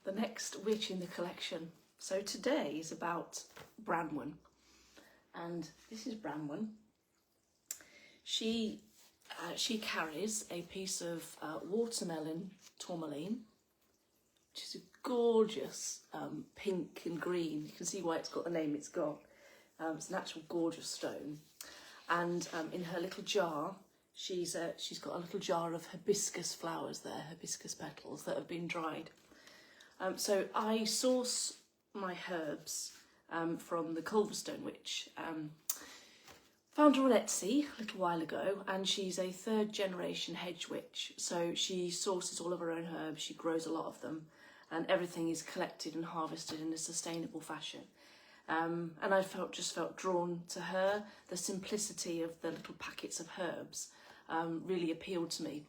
the next witch in the collection. So today is about Branwen, and this is Branwen. She carries a piece of watermelon tourmaline, which is a gorgeous pink and green. You can see why it's got the name it's got. It's an actual gorgeous stone, and in her little jar, she's got a little jar of hibiscus flowers there, hibiscus petals that have been dried. So I source my herbs from the Culverstone Witch. Found her on Etsy a little while ago, and she's a third generation hedge witch. So she sources all of her own herbs, she grows a lot of them, and everything is collected and harvested in a sustainable fashion. And I just felt drawn to her. The simplicity of the little packets of herbs really appealed to me.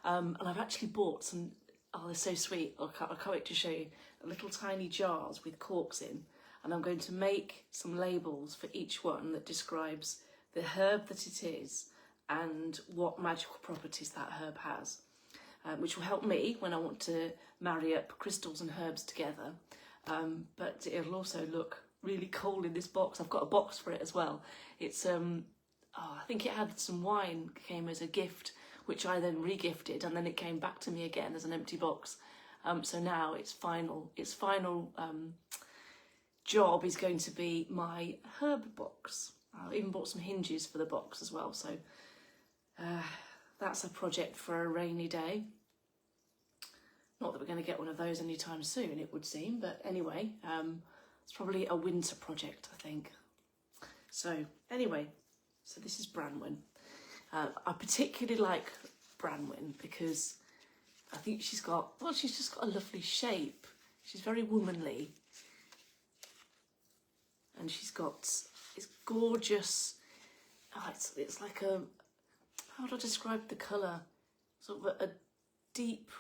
And I've actually bought some, oh, they're so sweet. I can't wait to show you, little tiny jars with corks in. And I'm going to make some labels for each one that describes the herb that it is and what magical properties that herb has, which will help me when I want to marry up crystals and herbs together. But it'll also look really cool in this box. I've got a box for it as well. It's I think it had some wine, came as a gift, which I then re-gifted, and then it came back to me again as an empty box. So now its final job is going to be my herb box. I even bought some hinges for the box as well, so that's a project for a rainy day. Not that we're going to get one of those anytime soon, it would seem, but anyway, it's probably a winter project, I think. So anyway, so this is Branwen. I particularly like Branwen because I think she's just got a lovely shape. She's very womanly, and she's got this gorgeous, it's like a, how would I describe the colour? Sort of a deep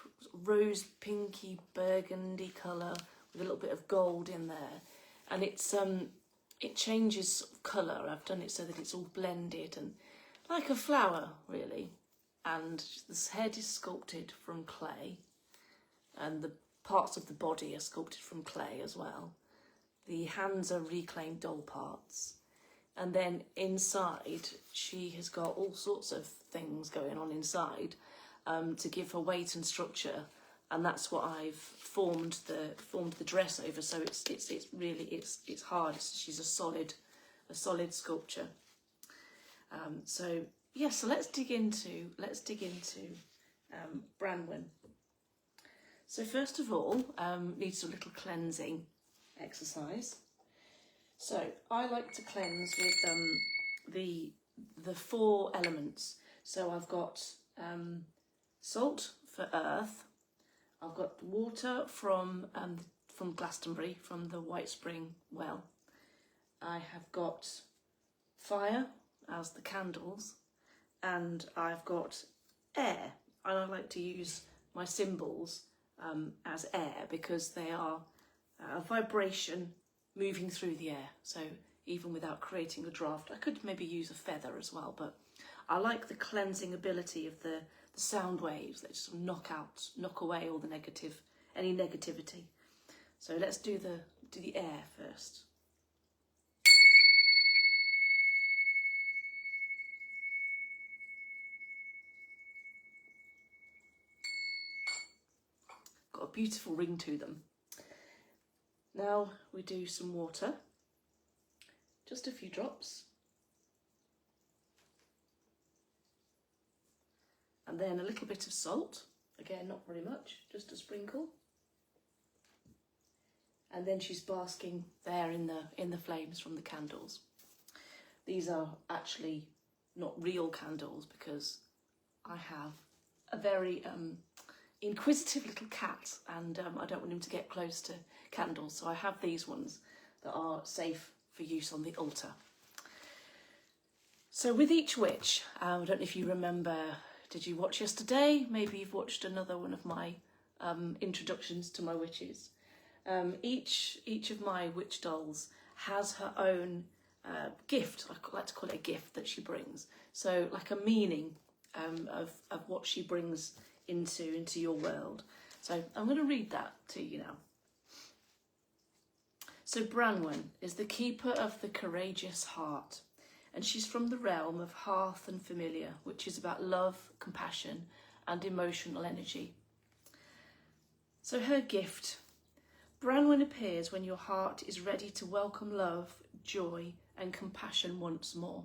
rose pinky burgundy colour with a little bit of gold in there, and it's it changes colour. I've done it so that it's all blended and like a flower really. And this head is sculpted from clay, and the parts of the body are sculpted from clay as well. The hands are reclaimed doll parts, and then inside she has got all sorts of things going on inside to give her weight and structure, and that's what I've formed the dress over. So it's really hard. She's a solid sculpture. So yeah, so let's dig into Branwen. So first of all, needs a little cleansing exercise. So I like to cleanse with the 4 elements. So I've got salt for earth. I've got water from Glastonbury, from the White Spring well. I have got fire as the candles, and I've got air. And I like to use my symbols as air because they are a vibration moving through the air. So even without creating a draft, I could maybe use a feather as well, but I like the cleansing ability of the sound waves that just knock away all the any negativity. So let's do the air first. Got a beautiful ring to them. Now we do some water, just a few drops. And then a little bit of salt, again not very much, just a sprinkle. And then she's basking there in the flames from the candles. These are actually not real candles because I have a very inquisitive little cat, and I don't want him to get close to candles, so I have these ones that are safe for use on the altar. So with each witch, I don't know if you remember, did you watch yesterday? Maybe you've watched another one of my introductions to my witches. Each of my witch dolls has her own gift. I like to call it a gift that she brings. So like a meaning of what she brings into your world. So I'm going to read that to you now. So Branwen is the keeper of the courageous heart, and she's from the realm of hearth and familiar, which is about love, compassion, and emotional energy. So her gift. Branwen appears when your heart is ready to welcome love, joy, and compassion once more.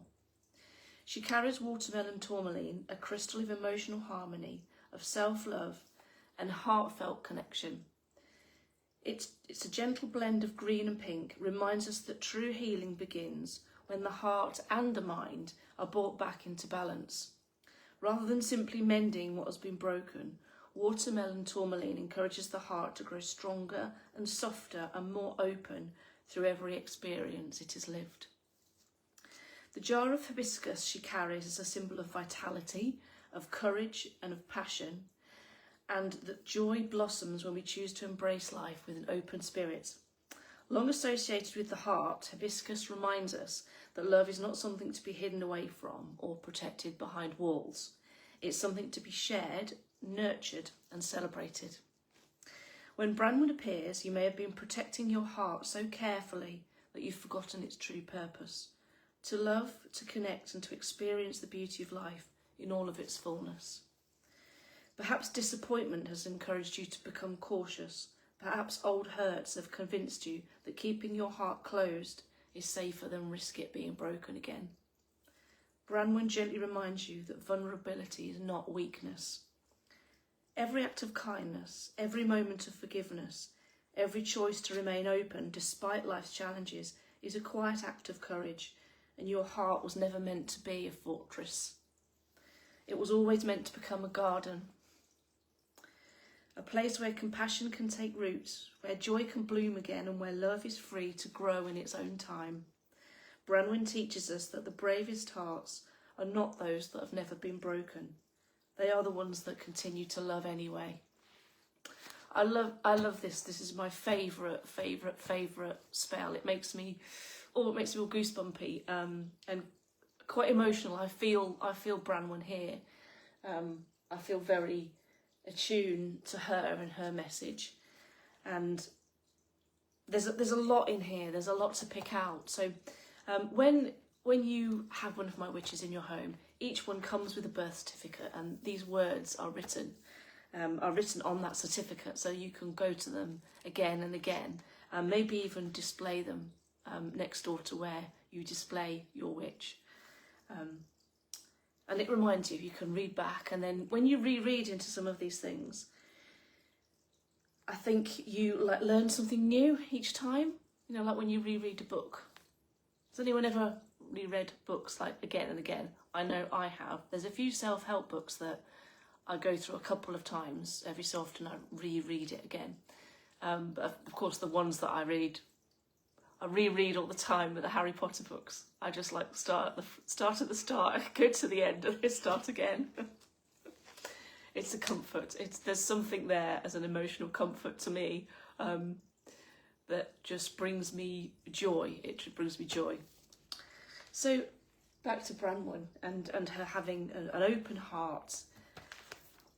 She carries watermelon tourmaline, a crystal of emotional harmony, of self-love, and heartfelt connection. It's a gentle blend of green and pink, reminds us that true healing begins when the heart and the mind are brought back into balance. Rather than simply mending what has been broken, watermelon tourmaline encourages the heart to grow stronger and softer and more open through every experience it has lived. The jar of hibiscus she carries is a symbol of vitality, of courage and of passion, and that joy blossoms when we choose to embrace life with an open spirit. Long associated with the heart, hibiscus reminds us that love is not something to be hidden away from or protected behind walls. It's something to be shared, nurtured and celebrated. When Branwen appears, you may have been protecting your heart so carefully that you've forgotten its true purpose: to love, to connect and to experience the beauty of life in all of its fullness. Perhaps disappointment has encouraged you to become cautious. Perhaps old hurts have convinced you that keeping your heart closed is safer than risk it being broken again. Branwen gently reminds you that vulnerability is not weakness. Every act of kindness, every moment of forgiveness, every choice to remain open despite life's challenges is a quiet act of courage, and your heart was never meant to be a fortress. It was always meant to become a garden, a place where compassion can take root, where joy can bloom again, and where love is free to grow in its own time. Branwen teaches us that the bravest hearts are not those that have never been broken. They are the ones that continue to love anyway. I love this. This is my favourite spell. It makes me all goosebumpy and quite emotional. I feel Branwen here. I feel very attuned to her and her message, and there's a lot in here. There's a lot to pick out. So when you have one of my witches in your home, each one comes with a birth certificate, and these words are written on that certificate, so you can go to them again and again, and maybe even display them next door to where you display your witch. And it reminds you can read back, and then when you reread into some of these things, I think you learn something new each time. You know, like when you reread a book. Has anyone ever reread books like again and again? I know I have. There's a few self-help books that I go through a couple of times. Every so often I reread it again. But of course the ones that I reread all the time are the Harry Potter books. I just start at the start, go to the end, and then start again. It's a comfort. There's something there as an emotional comfort to me that just brings me joy. It brings me joy. So back to Branwen and her having an open heart.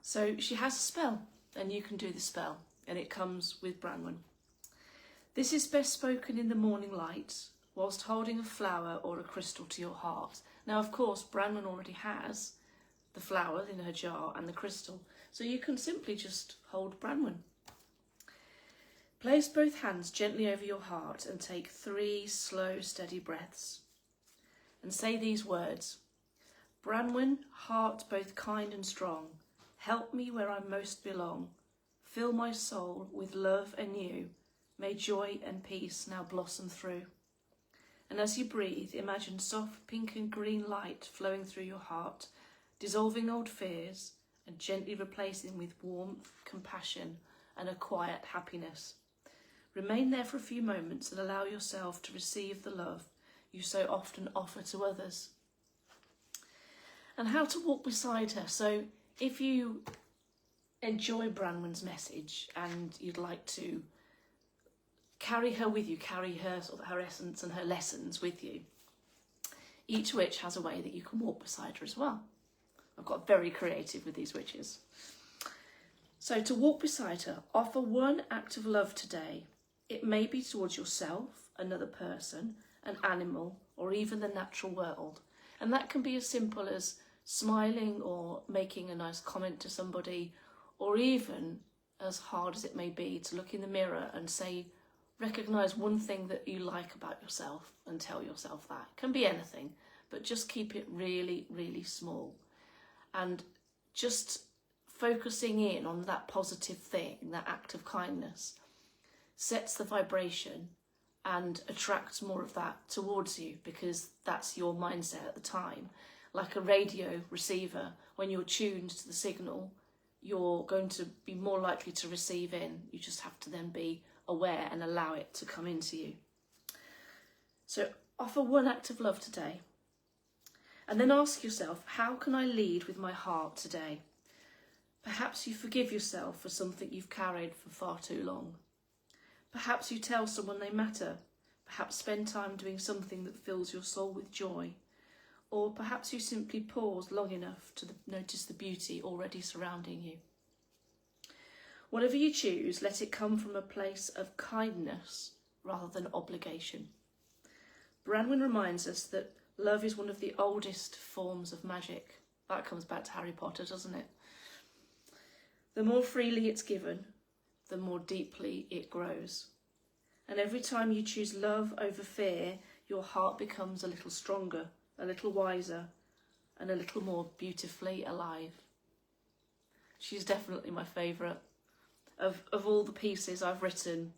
So she has a spell, and you can do the spell, and it comes with Branwen. This is best spoken in the morning light, whilst holding a flower or a crystal to your heart. Now, of course, Branwen already has the flower in her jar and the crystal, so you can simply just hold Branwen. Place both hands gently over your heart and take 3 slow, steady breaths. And say these words: Branwen, heart both kind and strong, help me where I most belong. Fill my soul with love anew. May joy and peace now blossom through. And as you breathe, imagine soft pink and green light flowing through your heart, dissolving old fears and gently replacing with warmth, compassion and a quiet happiness. Remain there for a few moments and allow yourself to receive the love you so often offer to others. And how to walk beside her. So if you enjoy Branwen's message and you'd like to carry her with you, carry her her essence and her lessons with you, each witch has a way that you can walk beside her as well. I've got very creative with these witches. So to walk beside her, offer one act of love today. It may be towards yourself, another person, an animal, or even the natural world. And that can be as simple as smiling or making a nice comment to somebody, or even as hard as it may be to look in the mirror and say, recognise one thing that you like about yourself and tell yourself that. It can be anything, but just keep it really, really small. And just focusing in on that positive thing, that act of kindness, sets the vibration and attracts more of that towards you, because that's your mindset at the time. Like a radio receiver, when you're tuned to the signal, you're going to be more likely to receive in. You just have to then be aware and allow it to come into you. So offer one act of love today. And then ask yourself, how can I lead with my heart today? Perhaps you forgive yourself for something you've carried for far too long. Perhaps you tell someone they matter. Perhaps spend time doing something that fills your soul with joy. Or perhaps you simply pause long enough to notice the beauty already surrounding you. Whatever you choose, let it come from a place of kindness rather than obligation. Branwen reminds us that love is one of the oldest forms of magic. That comes back to Harry Potter, doesn't it? The more freely it's given, the more deeply it grows. And every time you choose love over fear, your heart becomes a little stronger, a little wiser, and a little more beautifully alive. She's definitely my favourite. Of all the pieces I've written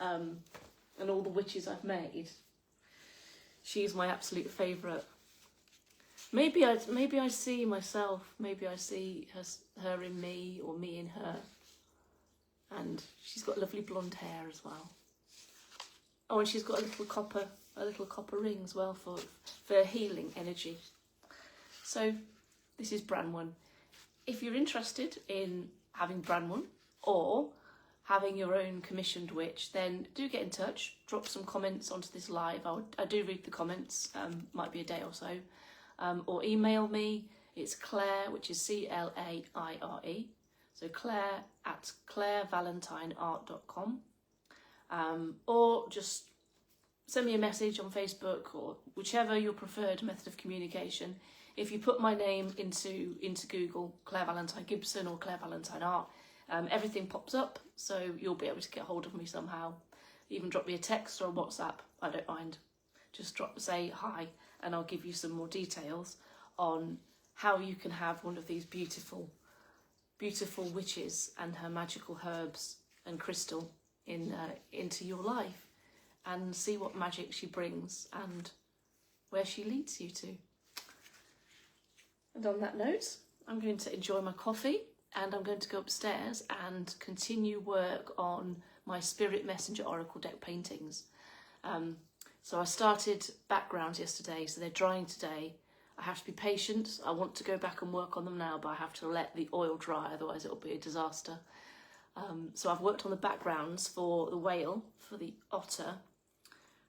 and all the witches I've made, she's my absolute favourite. Maybe I see myself, maybe I see her in me, or me in her. And she's got lovely blonde hair as well. Oh, and she's got a little copper ring as well for healing energy. So this is Branwen. If you're interested in having Branwen or having your own commissioned witch, then do get in touch. Drop some comments onto this live. I do read the comments, might be a day or so. Or email me. It's Claire, which is CLAIRE. So Claire at clairevalentineart.com. Or just send me a message on Facebook, or whichever your preferred method of communication. If you put my name into Google, Claire Valentine Gibson or Claire Valentine Art, everything pops up, so you'll be able to get hold of me somehow. Even drop me a text or a WhatsApp, I don't mind. Just say hi, and I'll give you some more details on how you can have one of these beautiful witches and her magical herbs and crystal into your life, and see what magic she brings and where she leads you to. And on that note, I'm going to enjoy my coffee, and I'm going to go upstairs and continue work on my Spirit Messenger Oracle deck paintings. So I started backgrounds yesterday, so they're drying today. I have to be patient. I want to go back and work on them now, but I have to let the oil dry, otherwise it'll be a disaster. So I've worked on the backgrounds for the whale, for the otter,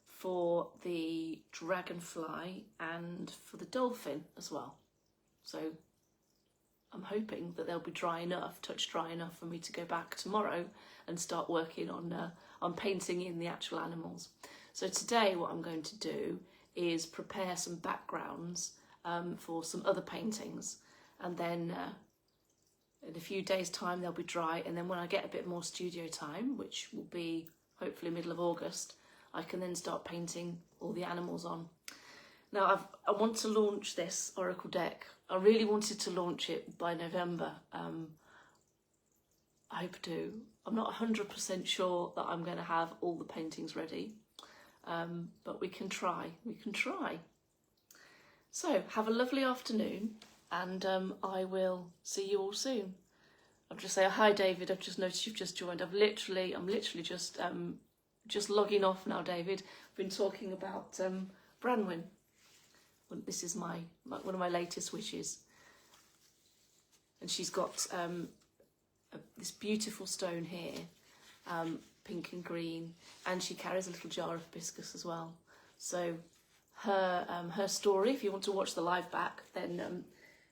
for the dragonfly, and for the dolphin as well. So I'm hoping that they'll be touch dry enough for me to go back tomorrow and start working on painting in the actual animals. So today what I'm going to do is prepare some backgrounds for some other paintings, and then in a few days' time they'll be dry, and then when I get a bit more studio time, which will be hopefully middle of August, I can then start painting all the animals on. Now I want to launch this Oracle deck. I really wanted to launch it by November. I hope I do. I'm not 100% sure that I'm going to have all the paintings ready, but we can try. So have a lovely afternoon, and I will see you all soon. I'll just say hi, David. I've just noticed you've just joined. I'm literally just logging off now, David. I've been talking about Branwen. This is one of my latest wishes, and she's got this beautiful stone here, pink and green, and she carries a little jar of hibiscus as well. So her story, if you want to watch the live back, then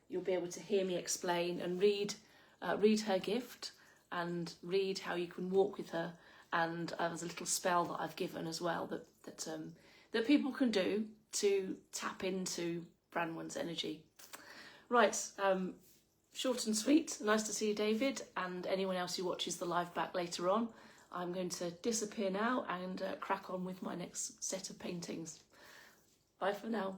you'll be able to hear me explain and read her gift, and read how you can walk with her and there's a little spell that I've given as well that people can do to tap into Branwen's energy. Right, short and sweet. Nice to see you, David, and anyone else who watches the live back later on. I'm going to disappear now and crack on with my next set of paintings. Bye for now.